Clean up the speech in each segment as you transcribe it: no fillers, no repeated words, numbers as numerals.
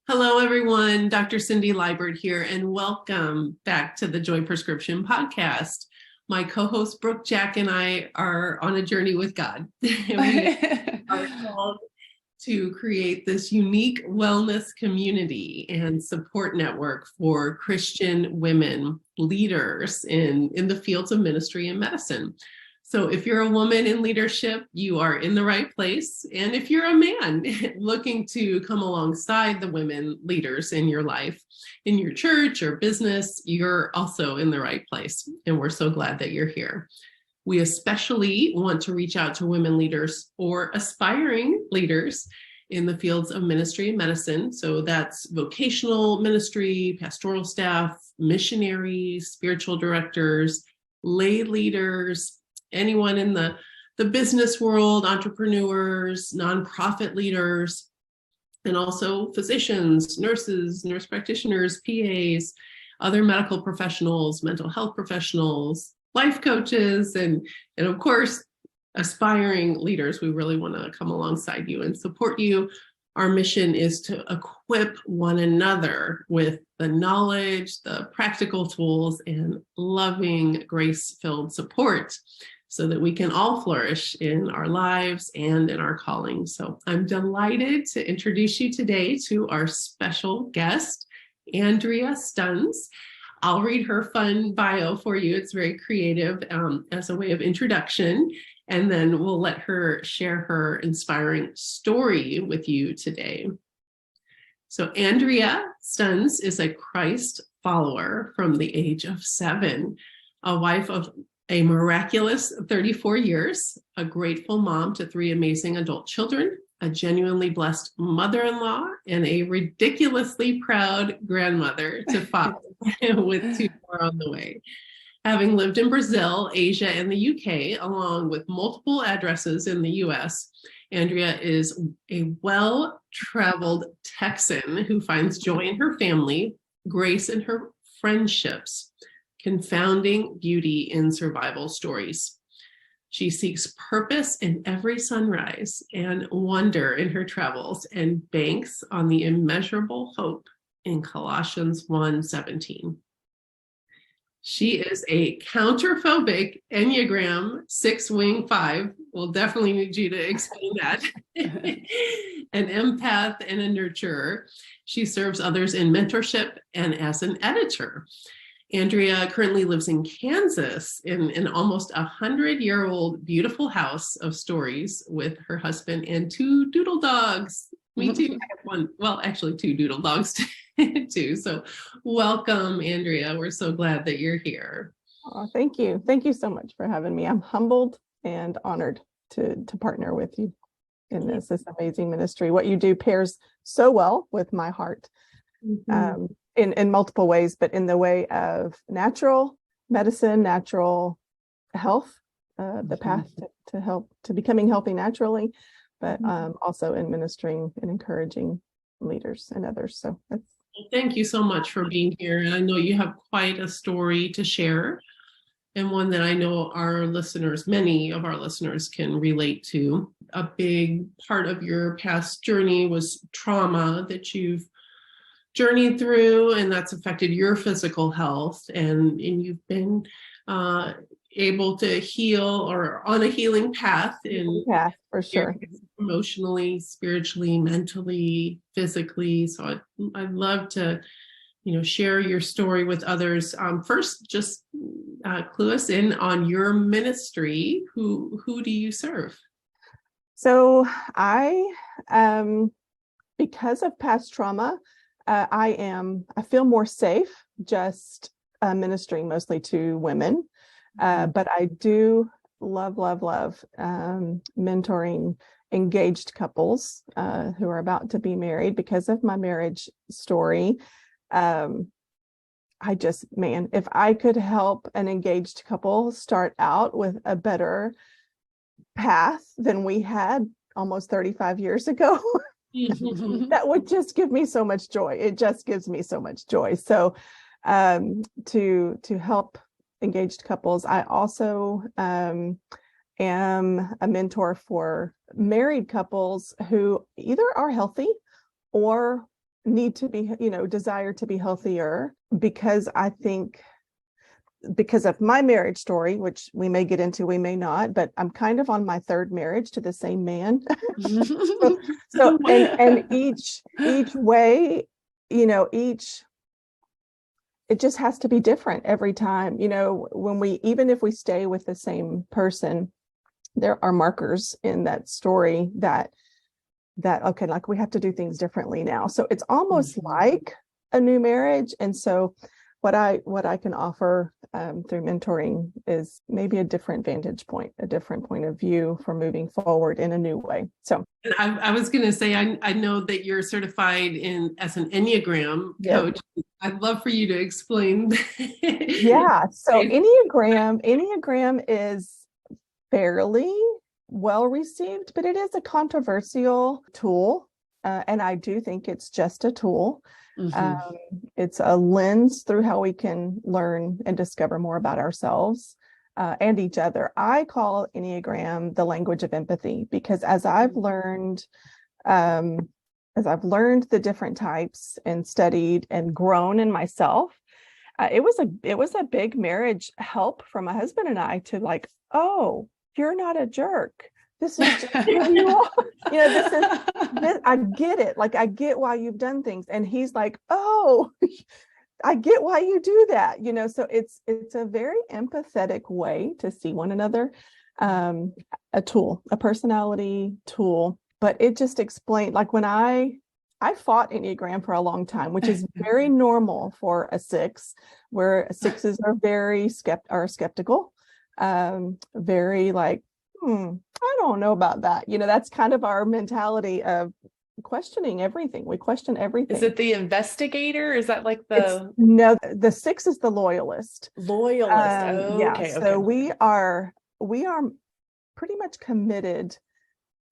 Hello, everyone. Dr. Cindy Liebert here, and welcome back to the Joy Prescription Podcast. My co-host Brooke Jack and I are on a journey with God. We are called to create this unique wellness community and support network for Christian women leaders in the fields of ministry and medicine. So if you're a woman in leadership, you are in the right place. And if you're a man looking to come alongside the women leaders in your life, in your church or business, you're also in the right place. And we're so glad that you're here. We especially want to reach out to women leaders or aspiring leaders in the fields of ministry and medicine. So that's vocational ministry, pastoral staff, missionaries, spiritual directors, lay leaders, anyone in the business world, entrepreneurs, nonprofit leaders, and also physicians, nurses, nurse practitioners, PAs, other medical professionals, mental health professionals, life coaches, and of course, aspiring leaders. We really want to come alongside you and support you. Our mission is to equip one another with the knowledge, the practical tools, and loving, grace-filled support so that we can all flourish in our lives and in our calling. So I'm delighted to introduce you today to our special guest, Andrea Stunz. I'll read her fun bio for you. It's very creative as a way of introduction. And then we'll let her share her inspiring story with you today. So Andrea Stunz is a Christ follower from the age of 7, a wife of a miraculous 34 years, a grateful mom to 3 amazing adult children, a genuinely blessed mother-in-law, and a ridiculously proud grandmother to 5 with 2 more on the way. Having lived in Brazil, Asia, and the UK, along with multiple addresses in the US, Andrea is a well-traveled Texan who finds joy in her family, grace in her friendships, confounding beauty in survival stories. She seeks purpose in every sunrise and wonder in her travels and banks on the immeasurable hope in Colossians 1:17. She is a counterphobic Enneagram 6-wing 5. We'll definitely need you to explain that. An empath and a nurturer. She serves others in mentorship and as an editor. Andrea currently lives in Kansas in an almost 100-year-old beautiful house of stories with her husband and 2 doodle dogs. Me too. I have 1, well, actually 2 doodle dogs too. So welcome, Andrea. We're so glad that you're here. Oh, thank you. Thank you so much for having me. I'm humbled and honored to partner with you in this amazing ministry. What you do pairs so well with my heart. Mm-hmm. In multiple ways, but in the way of natural medicine, natural health, the path to becoming healthy naturally, but also in ministering and encouraging leaders and others. So thank you so much for being here. And I know you have quite a story to share, and one that I know our listeners, many of our listeners, can relate to. A big part of your past journey was trauma that you've journeyed through, and that's affected your physical health, and you've been able to heal or on a healing path for sure, emotionally, spiritually, mentally, physically. So I'd love to share your story with others. First, just clue us in on your ministry. Who do you serve? So I because of past trauma, I feel more safe just ministering mostly to women, but I do love mentoring engaged couples who are about to be married. Because of my marriage story, if I could help an engaged couple start out with a better path than we had almost 35 years ago, that would just give me so much joy. It just gives me so much joy. So to help engaged couples, I also am a mentor for married couples who either are healthy or need to be, desire to be healthier, because I think because of my marriage story, which we may get into, we may not, but I'm kind of on my third marriage to the same man. And each way, each, it just has to be different every time, even if we stay with the same person, there are markers in that story that okay, like we have to do things differently now. So it's almost like a new marriage. And so what I can offer through mentoring is maybe a different vantage point, a different point of view for moving forward in a new way. So I was going to say, I know that you're certified as an Enneagram coach. I'd love for you to explain. Yeah. So Enneagram is fairly well received, but it is a controversial tool. And I do think it's just a tool. It's a lens through how we can learn and discover more about ourselves and each other. I call Enneagram the language of empathy, because as I've learned the different types and studied and grown in myself, it was a big marriage help from my husband and I to like, oh, you're not a jerk. This is just who you are. I get it. Like, I get why you've done things. And he's like, oh, I get why you do that. So it's a very empathetic way to see one another. A tool, a personality tool, but it just explained, like, when I fought Enneagram for a long time, which is very normal for a 6, where 6s are very skeptical, very like, I don't know about that. That's kind of our mentality of questioning everything. We question everything. Is it the investigator? Is that like no, the 6 is the loyalist. Okay. So we are pretty much committed,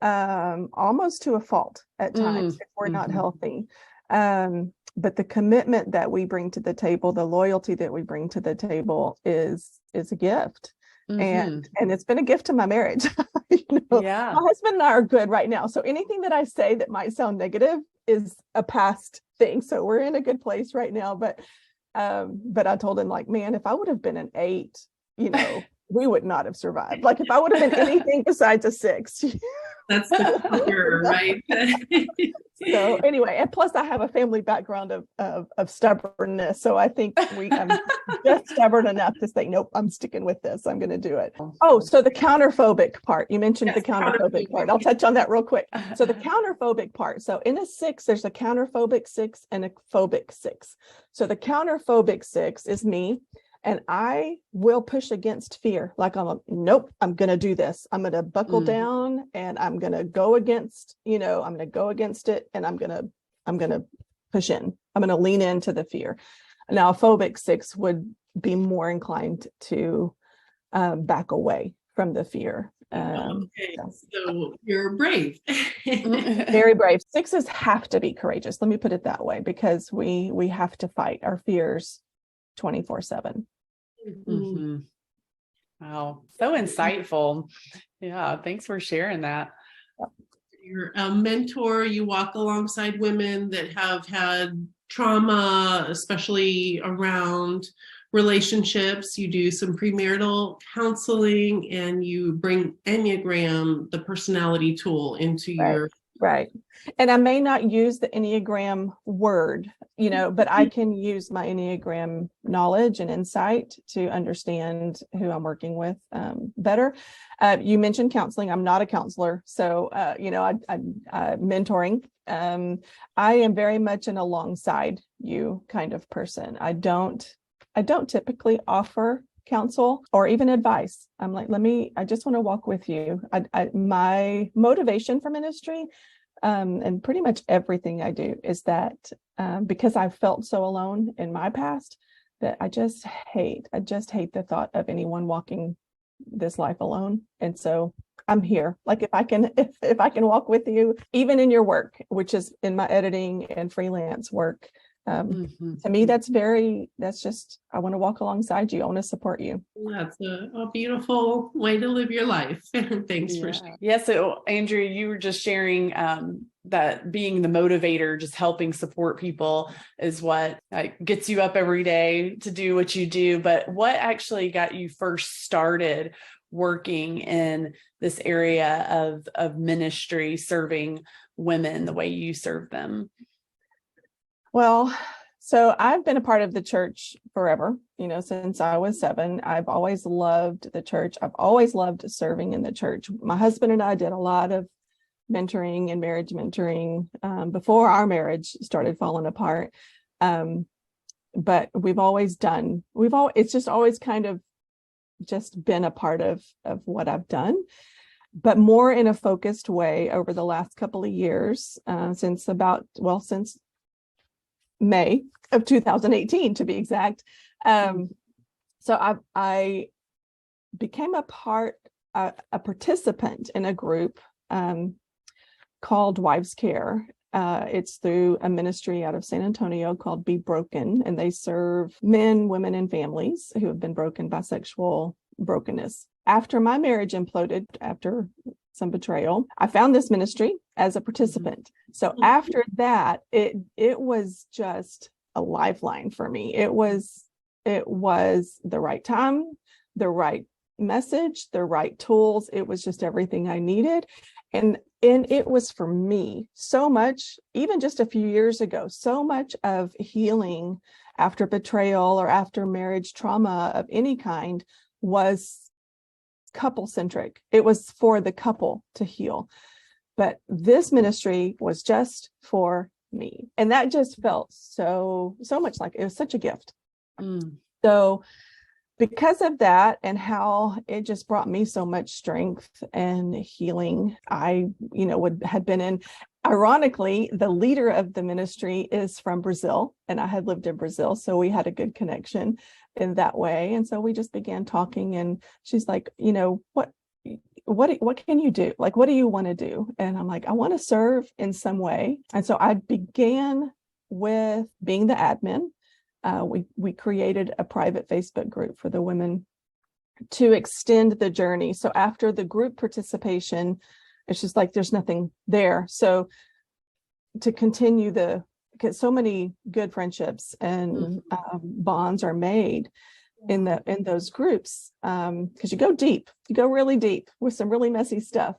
almost to a fault at times if we're not healthy. But the commitment that we bring to the table, the loyalty that we bring to the table is a gift. And it's been a gift to my marriage. My husband and I are good right now. So anything that I say that might sound negative is a past thing. So we're in a good place right now. But I told him, like, man, if I would have been an 8, we would not have survived. Like, if I would have been anything besides a 6. That's the clear, right? So anyway, and plus I have a family background of stubbornness. So I think I'm just stubborn enough to say, nope, I'm sticking with this. I'm going to do it. Oh, so the counterphobic part, you mentioned the counterphobic part. I'll touch on that real quick. So the counterphobic part. So in a 6, there's a counterphobic 6 and a phobic 6. So the counterphobic 6 is me. And I will push against fear. Like, nope, I'm going to do this. I'm going to buckle down, and I'm going to go against, I'm going to go against it, and I'm going to push in. I'm going to lean into the fear. Now, a phobic 6 would be more inclined to back away from the fear. So you're brave. Very brave. 6s have to be courageous. Let me put it that way, because we have to fight our fears 24/7. Wow, so insightful. Yeah, thanks for sharing that. You're a mentor. You walk alongside women that have had trauma, especially around relationships. You do some premarital counseling, and you bring Enneagram, the personality tool, into your Right. And I may not use the Enneagram word, but I can use my Enneagram knowledge and insight to understand who I'm working with better. You mentioned counseling. I'm not a counselor. So, I'm mentoring. I am very much an alongside you kind of person. I don't typically offer counsel or even advice. I'm like, I just want to walk with you. My motivation for ministry, and pretty much everything I do, is that because I've felt so alone in my past, that I just hate the thought of anyone walking this life alone. And so I'm here. Like, if I can walk with you, even in your work, which is in my editing and freelance work, to me, that's just, I want to walk alongside you. I want to support you. That's a beautiful way to live your life. Thanks for sharing. Yeah. So Andrea, you were just sharing that being the motivator, just helping support people is what gets you up every day to do what you do. But what actually got you first started working in this area of ministry, serving women the way you serve them? Well, so I've been a part of the church forever, since I was 7. I've always loved the church. I've always loved serving in the church. My husband and I did a lot of mentoring and marriage mentoring before our marriage started falling apart. But it's just always kind of just been a part of what I've done, but more in a focused way over the last couple of years, since May of 2018, to be exact. So I became a participant in a group called Wives Care. It's through a ministry out of San Antonio called Be Broken, and they serve men, women, and families who have been broken by sexual brokenness. After my marriage imploded, after some betrayal, I found this ministry as a participant. So after that, it was just a lifeline for me. It was the right time, the right message, the right tools. It was just everything I needed. And it was for me so much, even just a few years ago, so much of healing after betrayal or after marriage trauma of any kind was couple centric. It was for the couple to heal. But this ministry was just for me. And that just felt so much like it was such a gift. So because of that and how it just brought me so much strength and healing, I, had been in, ironically, the leader of the ministry is from Brazil, and I had lived in Brazil. So we had a good connection in that way. And so we just began talking, and she's like, what can you do? Like, what do you want to do? And I'm like, I want to serve in some way. And so I began with being the admin. We created a private Facebook group for the women to extend the journey. So after the group participation, it's just like there's nothing there. So to continue because so many good friendships and bonds are made in those groups, because you go really deep with some really messy stuff.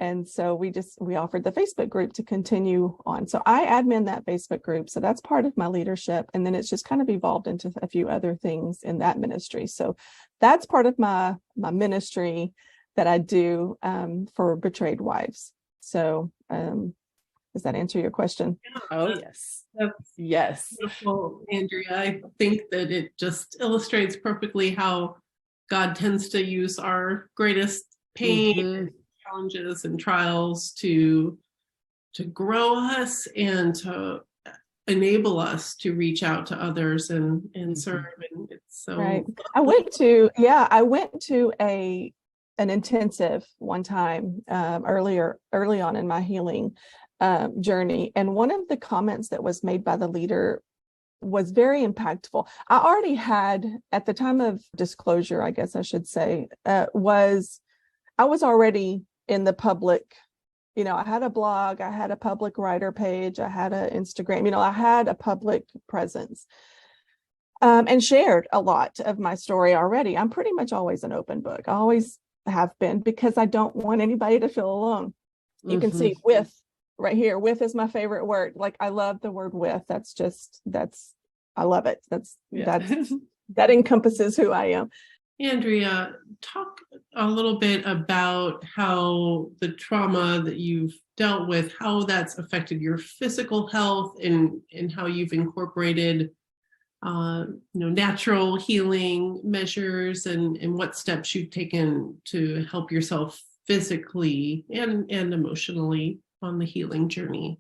And so we offered the Facebook group to continue on. So I admin that Facebook group. So that's part of my leadership. And then it's just kind of evolved into a few other things in that ministry. So that's part of my ministry that I do for betrayed wives. So does that answer your question? Oh, yes. Yes. Beautiful, Andrea. I think that it just illustrates perfectly how God tends to use our greatest pain, challenges and trials to grow us and to enable us to reach out to others and serve. And it's so right. I went to an intensive one time early on in my healing journey, and one of the comments that was made by the leader was very impactful. I already had, at the time of disclosure, I guess I should say, I was already in the public. I had a blog, I had a public writer page, I had an Instagram, I had a public presence, and shared a lot of my story already. I'm pretty much always an open book. I always have been, because I don't want anybody to feel alone. You can see with right here, with is my favorite word. Like, I love the word with. I love it. That encompasses who I am. Andrea, talk a little bit about how the trauma that you've dealt with, how that's affected your physical health, and how you've incorporated natural healing measures and what steps you've taken to help yourself physically and emotionally on the healing journey.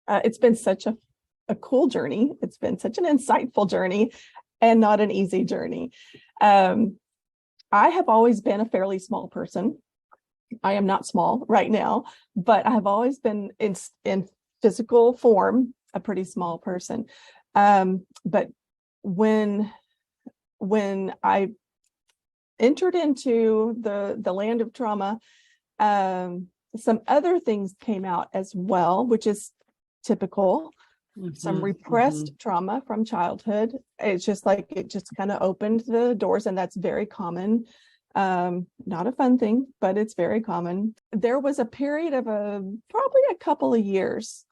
It's been such a cool journey. It's been such an insightful journey, and not an easy journey. I have always been a fairly small person. I am not small right now, but I have always been in physical form a pretty small person. But when I entered into the land of trauma, some other things came out as well, which is typical. Some repressed trauma from childhood. It's just like, it just kind of opened the doors, and that's very common. Not a fun thing, but it's very common. There was a period of probably a couple of years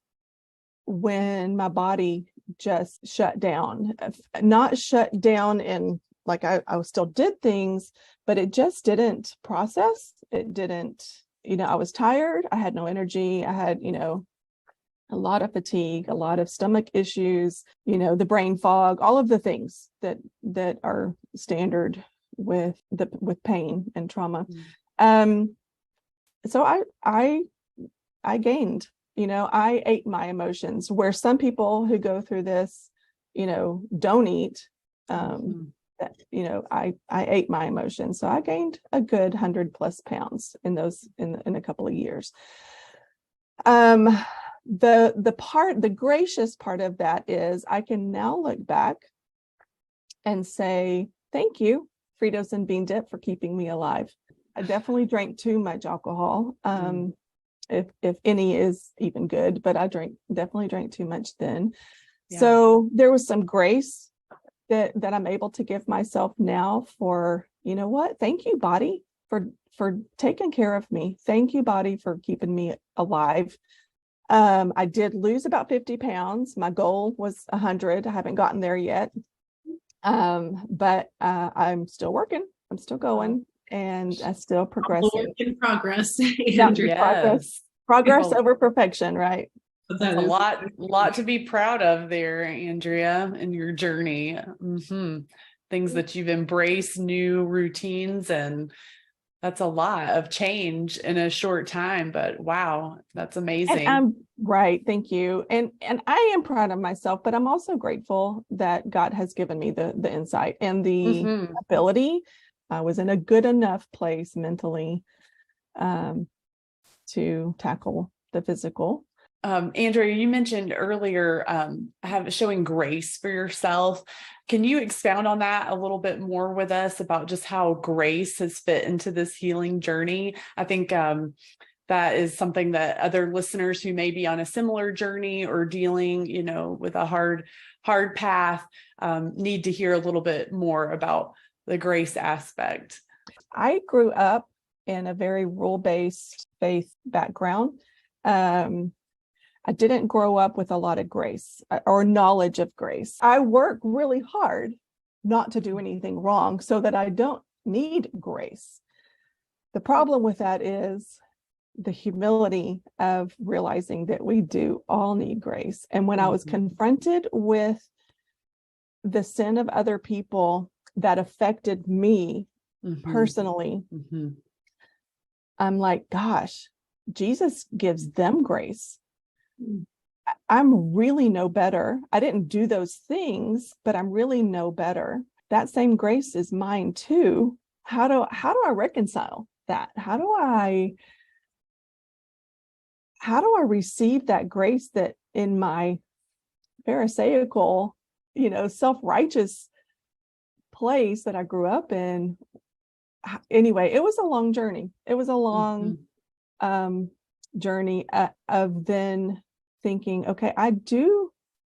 when my body just shut down. Not shut down in like I still did things, but it just didn't process. It didn't, I was tired. I had no energy. I had, a lot of fatigue, a lot of stomach issues, the brain fog, all of the things that are standard with pain and trauma. So I gained, I ate my emotions, where some people who go through this, don't eat. I ate my emotions. So I gained a good 100+ pounds in a couple of years. The gracious part of that is I can now look back and say, thank you, Fritos and Bean Dip, for keeping me alive. I definitely drank too much alcohol, if any is even good, but I definitely drank too much then. Yeah. So there was some grace that I'm able to give myself now for, thank you, body, for taking care of me. Thank you, body, for keeping me alive. I did lose about 50 pounds. My goal was 100. I haven't gotten there yet. But I'm still working. I'm still going, and I still progressing. Work in progress. Progress over perfection, right? That's a lot to be proud of there, Andrea, in your journey. Things that you've embraced, new routines, and that's a lot of change in a short time, but wow, that's amazing. Right. Thank you. And I am proud of myself, but I'm also grateful that God has given me the insight and the ability. I was in a good enough place mentally to tackle the physical. Andrea, you mentioned earlier showing grace for yourself. Can you expound on that a little bit more with us about just how grace has fit into this healing journey? I think that is something that other listeners who may be on a similar journey or dealing, with a hard path need to hear a little bit more about the grace aspect. I grew up in a very rule-based faith background. I didn't grow up with a lot of grace or knowledge of grace. I work really hard not to do anything wrong so that I don't need grace. The problem with that is the humility of realizing that we do all need grace. And when I was confronted with the sin of other people that affected me personally, I'm like, gosh, Jesus gives them grace. I'm really no better. I didn't do those things, but I'm really no better. That same grace is mine too. How do I reconcile that? How do I receive that grace that in my pharisaical, self-righteous place that I grew up in? Anyway, it was a long journey. It was a long journey of then thinking, okay, I do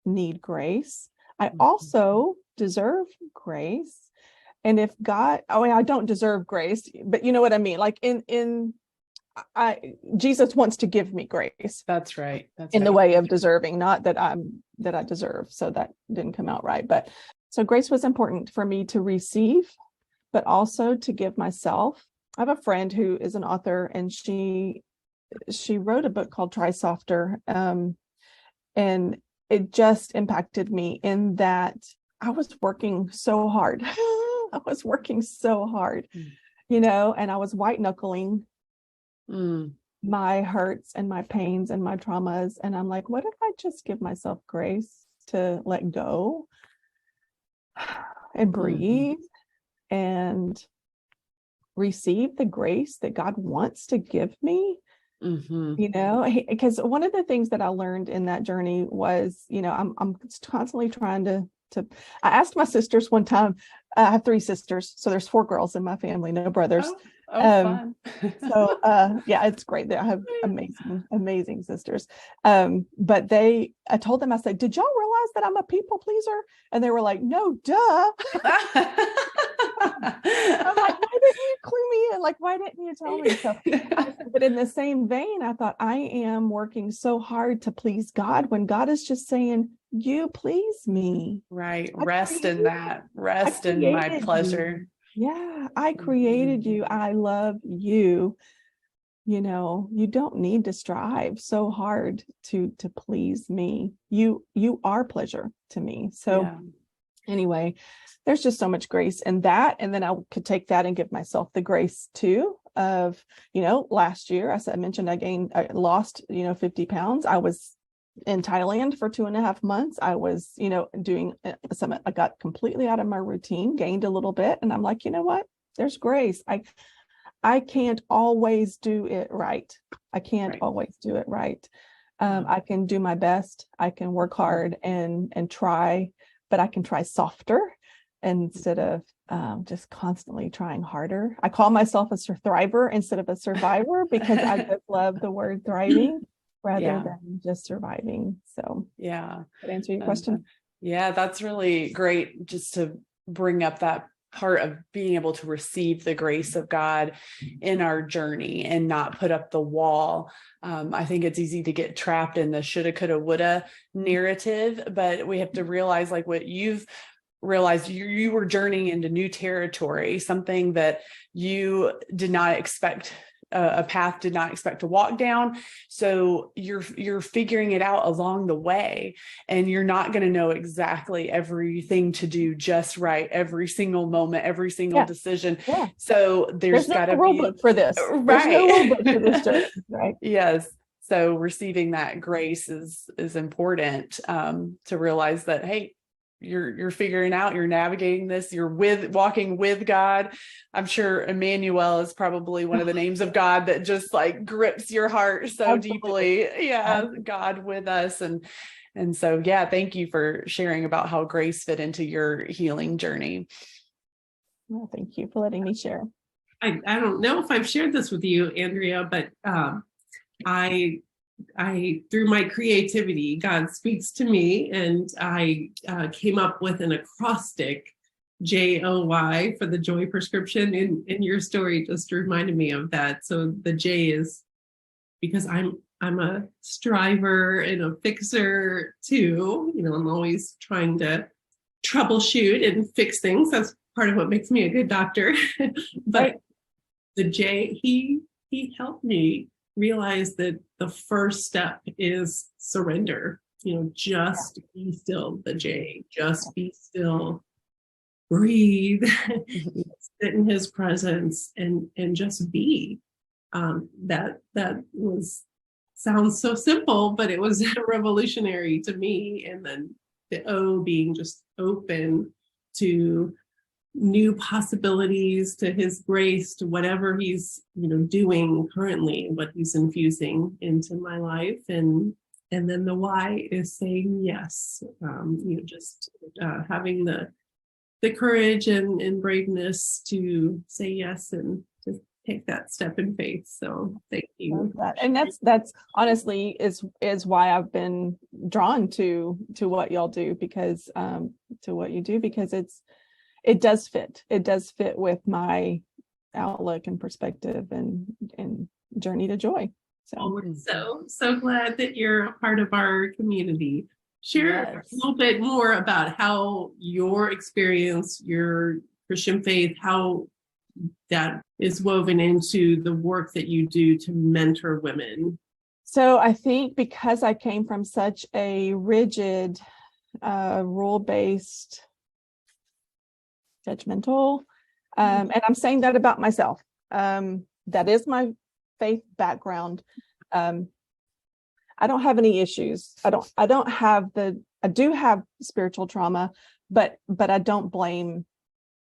need grace. I also deserve grace. And if God, I don't deserve grace, but you know what I mean? Like Jesus wants to give me grace. That's right. The way of deserving, not that I deserve. So that didn't come out right. But so grace was important for me to receive, but also to give myself. I have a friend who is an author, and she wrote a book called Try Softer. And it just impacted me in that I was working so hard. I was working so hard, and I was white knuckling my hurts and my pains and my traumas. And I'm like, what if I just give myself grace to let go and breathe and receive the grace that God wants to give me? Because one of the things that I learned in that journey was, I'm constantly trying to I asked my sisters one time. I have 3 sisters, so there's 4 girls in my family, no brothers. Fun. So yeah, it's great. I have amazing sisters. But I told them, I said, did y'all realize that I'm a people pleaser? And they were like, no, duh. I'm like, why didn't you clue me in? Like, why didn't you tell me? So I said, but in the same vein, I thought, I am working so hard to please God when God is just saying, you please me. Right. Rest in that. Rest in my pleasure. Yeah, I created you. I love you. You don't need to strive so hard to please me. You are pleasure to me. So anyway, there's just so much grace in that. And then I could take that and give myself the grace too of, last year, I mentioned I lost, 50 pounds. I was in Thailand for 2.5 months. I was, doing I got completely out of my routine, gained a little bit. And I'm like, you know what? There's grace. I can't always do it right. I can't always do it right. I can do my best. I can work hard and try, but I can try softer instead of just constantly trying harder. I call myself a thriver instead of a survivor because I just love the word thriving rather than just surviving. So yeah. Did I answer your question? Yeah, that's really great just to bring up that part of being able to receive the grace of God in our journey and not put up the wall. I think it's easy to get trapped in the shoulda, coulda, woulda narrative, but we have to realize, like what you've realized, you were journeying into new territory, something that you did not expect, a path did not expect to walk down. So you're figuring it out along the way, and you're not going to know exactly everything to do just right every single moment, every single decision. Yeah. So there's got to be rule book for this. Right. There's no rule book for this journey, right? Yes. So receiving that grace is important, to realize that, hey, you're figuring out, you're navigating this, you're walking with God. I'm sure Emmanuel is probably one of the names of God that just like grips your heart so deeply. Yeah. God with us. And so, thank you for sharing about how grace fit into your healing journey. Well, thank you for letting me share. I don't know if I've shared this with you, Andrea, but I through my creativity, God speaks to me, and I came up with an acrostic, JOY, for the joy prescription. In your story just reminded me of that. So the J is because I'm a striver and a fixer too. I'm always trying to troubleshoot and fix things. That's part of what makes me a good doctor. But the J, he helped me realize that the first step is surrender. Just be still, the J, just be still, breathe, sit in his presence and just be. That sounds so simple, but it was revolutionary to me. And then the O being just open to new possibilities, to his grace, to whatever he's doing currently, what he's infusing into my life. And then the Y is saying yes. Just having the courage and braveness to say yes and to take that step in faith. So thank you. And that's honestly is why I've been drawn to what y'all do, because to what you do, because it does fit with my outlook and perspective and journey to joy. So we're so glad that you're a part of our community. Share a little bit more about how your experience, your Christian faith, how that is woven into the work that you do to mentor women. So I think because I came from such a rigid, rule-based, judgmental, and I'm saying that about myself. That is my faith background. I don't have any issues. I do have spiritual trauma, but I don't blame,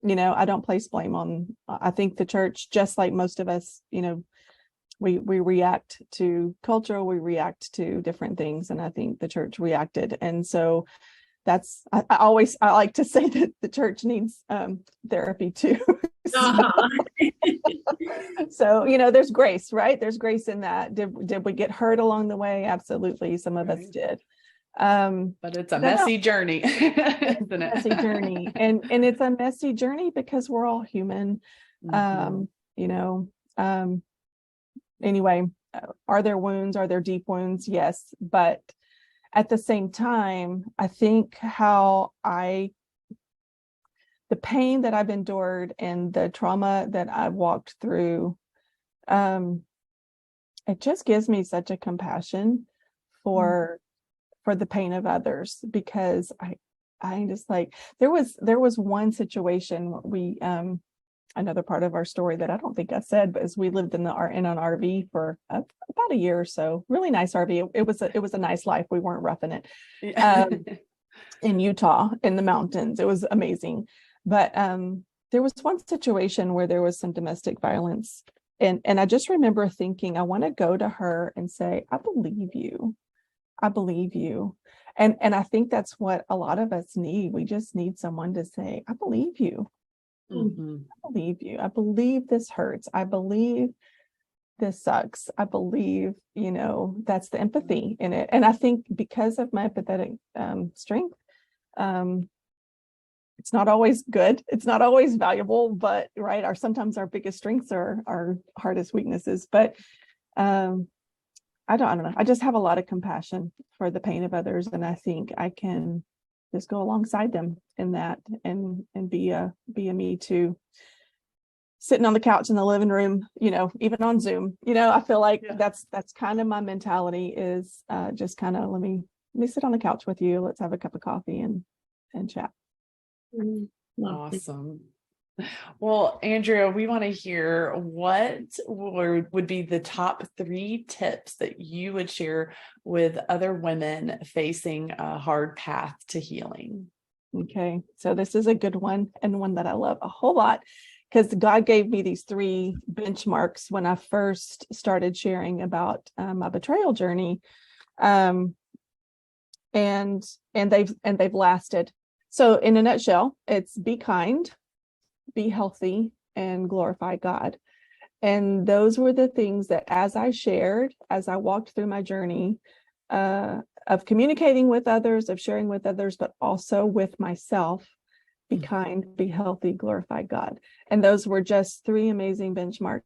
I don't place blame on, I think the church, just like most of us, we react to culture, we react to different things. And I think the church reacted. And so I like to say that the church needs therapy too. So, So, there's grace, right? There's grace in that. Did we get hurt along the way? Absolutely. Some of us did. But it's a messy journey, isn't it? Messy journey. And it's a messy journey because we're all human. Anyway, are there wounds? Are there deep wounds? Yes. But at the same time, I think the pain that I've endured and the trauma that I've walked through, it just gives me such a compassion for the pain of others, because I just like, there was one situation another part of our story that I don't think I said, but as we lived in an RV for about a year or so, really nice RV. It was a nice life. We weren't roughing it. In Utah, in the mountains, it was amazing. But there was one situation where there was some domestic violence, and I just remember thinking, I want to go to her and say, I believe you. I believe you. And I think that's what a lot of us need. We just need someone to say, I believe you. I believe you. I believe this hurts. I believe this sucks. I believe, that's the empathy in it. And I think because of my empathetic strength, it's not always good. It's not always valuable, but right. Sometimes our biggest strengths are our hardest weaknesses. But I don't know. I just have a lot of compassion for the pain of others. And I think I can just go alongside them in that and be a me too. Sitting on the couch in the living room, even on Zoom, I feel like that's kind of my mentality, is just kind of let me sit on the couch with you. Let's have a cup of coffee and chat. Awesome. Well, Andrea, we want to hear what would be the top 3 tips that you would share with other women facing a hard path to healing. Okay, so this is a good one, and one that I love a whole lot, because God gave me these 3 benchmarks when I first started sharing about my betrayal journey, and they've lasted. So in a nutshell, it's be kind, be healthy, and glorify God. And those were the things that, as I walked through my journey of communicating with others, of sharing with others, but also with myself, be kind, be healthy, glorify God. And those were just 3 amazing benchmarks.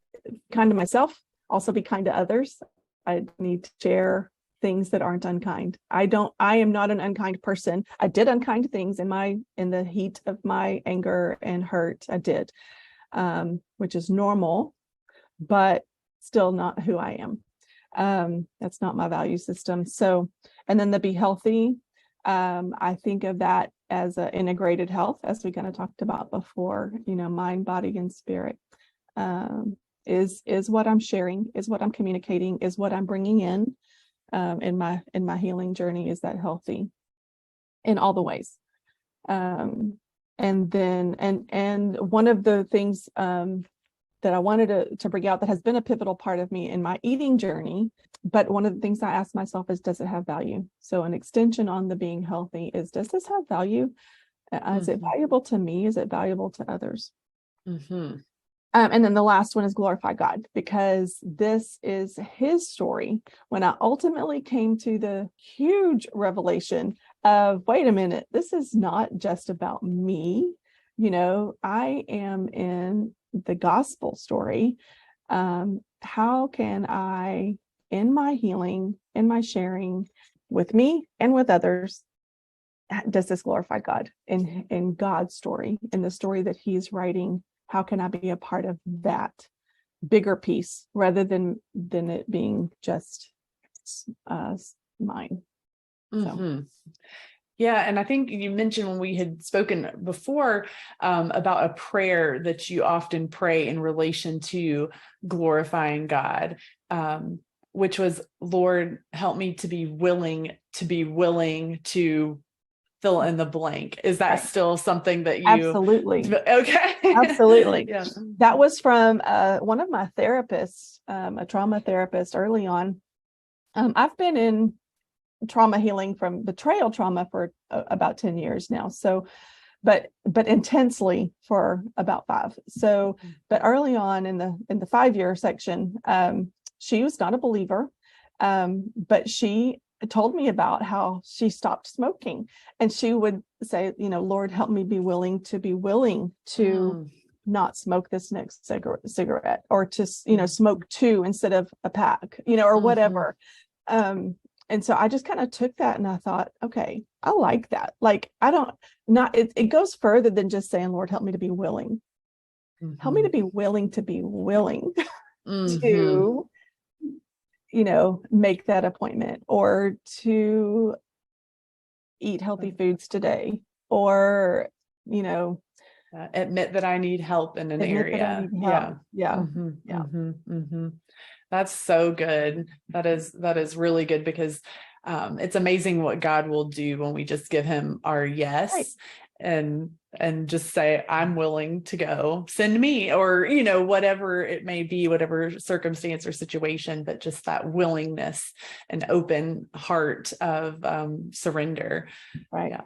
Kind to myself, also be kind to others. I need to share things that aren't unkind. I am not an unkind person. I did unkind things in the heat of my anger and hurt. I did, which is normal, but still not who I am. That's not my value system. So, and then the be healthy, I think of that as an integrated health, as we kind of talked about before, mind, body, and spirit, is what I'm sharing, is what I'm communicating, is what I'm bringing in my healing journey, is that healthy in all the ways. And then, and one of the things that I wanted to bring out that has been a pivotal part of me in my eating journey, but one of the things I ask myself is, does it have value? So an extension on the being healthy is, does this have value? Is it valuable to me? Is it valuable to others? And then the last one is glorify God, because this is his story. When I ultimately came to the huge revelation of, wait a minute, this is not just about me. I am in the gospel story. How can I, in my healing, in my sharing with me and with others, does this glorify God in God's story, in the story that he's writing? How can I be a part of that bigger piece rather than it being just mine? So. Yeah. And I think you mentioned when we had spoken before about a prayer that you often pray in relation to glorifying God, which was, Lord, help me to be willing to fill in the blank. Is that still something that you? Absolutely. Okay. Absolutely. Yeah. That was from one of my therapists, a trauma therapist early on. I've been in trauma healing from betrayal trauma for about 10 years now. So but intensely for about 5. So, but early on in the 5-year section, she was not a believer, but she told me about how she stopped smoking, and she would say, Lord, help me be willing to not smoke this next cigarette, or to, smoke 2 instead of a pack, or whatever. And so I just kind of took that and I thought, okay, I like that. Like, it goes further than just saying, Lord, help me to be willing. Help me to be willing to, make that appointment, or to eat healthy foods today, or, admit that I need help in an area. Yeah. That's so good. That is really good, because it's amazing what God will do when we just give him our yes. Right. And just say, I'm willing to go, send me, or, whatever it may be, whatever circumstance or situation, but just that willingness and open heart of surrender. Right. Yeah.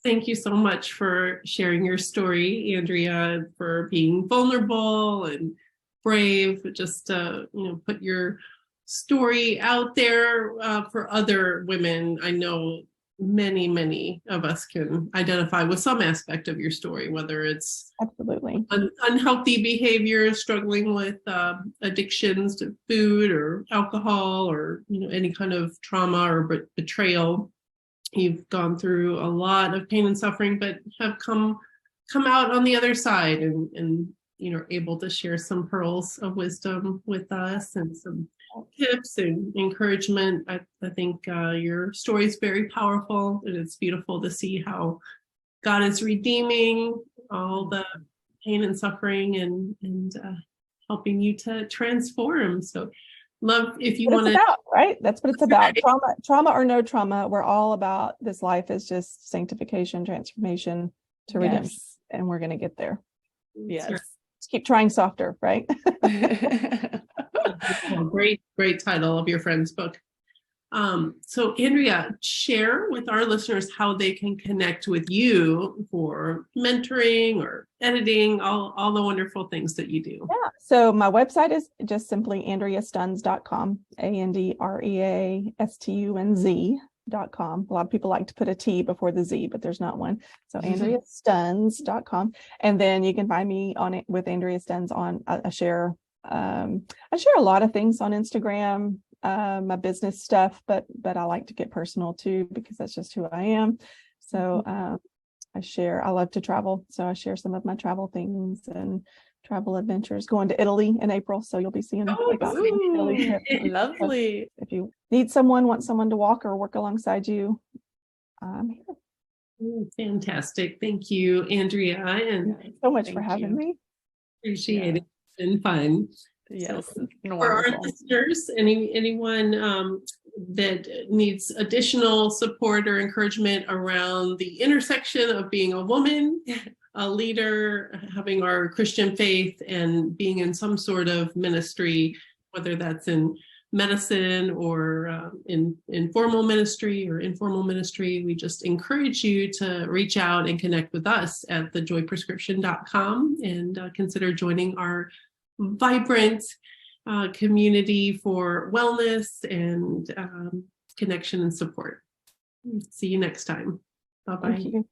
Thank you so much for sharing your story, Andrea, for being vulnerable and brave, just put your story out there for other women. I know many of us can identify with some aspect of your story, whether it's absolutely unhealthy behaviors, struggling with addictions to food or alcohol, or any kind of trauma or betrayal. You've gone through a lot of pain and suffering, but have come out on the other side, and able to share some pearls of wisdom with us, and some tips and encouragement. I think your story is very powerful, and it's beautiful to see how God is redeeming all the pain and suffering, and helping you to transform. So love if you want to, right? That's what it's about. Trauma or no trauma, we're all about, this life is just sanctification, transformation to redemption, and we're going to get there. Yes. Just keep trying softer, right? Great title of your friend's book. So Andrea, share with our listeners how they can connect with you for mentoring or editing, all the wonderful things that you do. Yeah. So my website is just simply andreastunz.com, AndreaStunz.com. A lot of people like to put a T before the Z, but there's not one. So andreastunz.com. And then you can find me on it with Andrea Stunz on, I share a lot of things on Instagram, my business stuff, but I like to get personal too, because that's just who I am. So I love to travel. So I share some of my travel things and travel adventures, going to Italy in April. So you'll be seeing about my Italy trip. Lovely. If you need want someone to walk or work alongside you, I'm here. Fantastic. Thank you, Andrea. And thanks so much for having me. Appreciate it. It's been fun. Yes. So, for our listeners, anyone that needs additional support or encouragement around the intersection of being a woman, a leader, having our Christian faith, and being in some sort of ministry, whether that's in medicine or in formal ministry or informal ministry, we just encourage you to reach out and connect with us at thejoyprescription.com, and consider joining our vibrant community for wellness and connection and support. See you next time. Bye-bye. Thank you.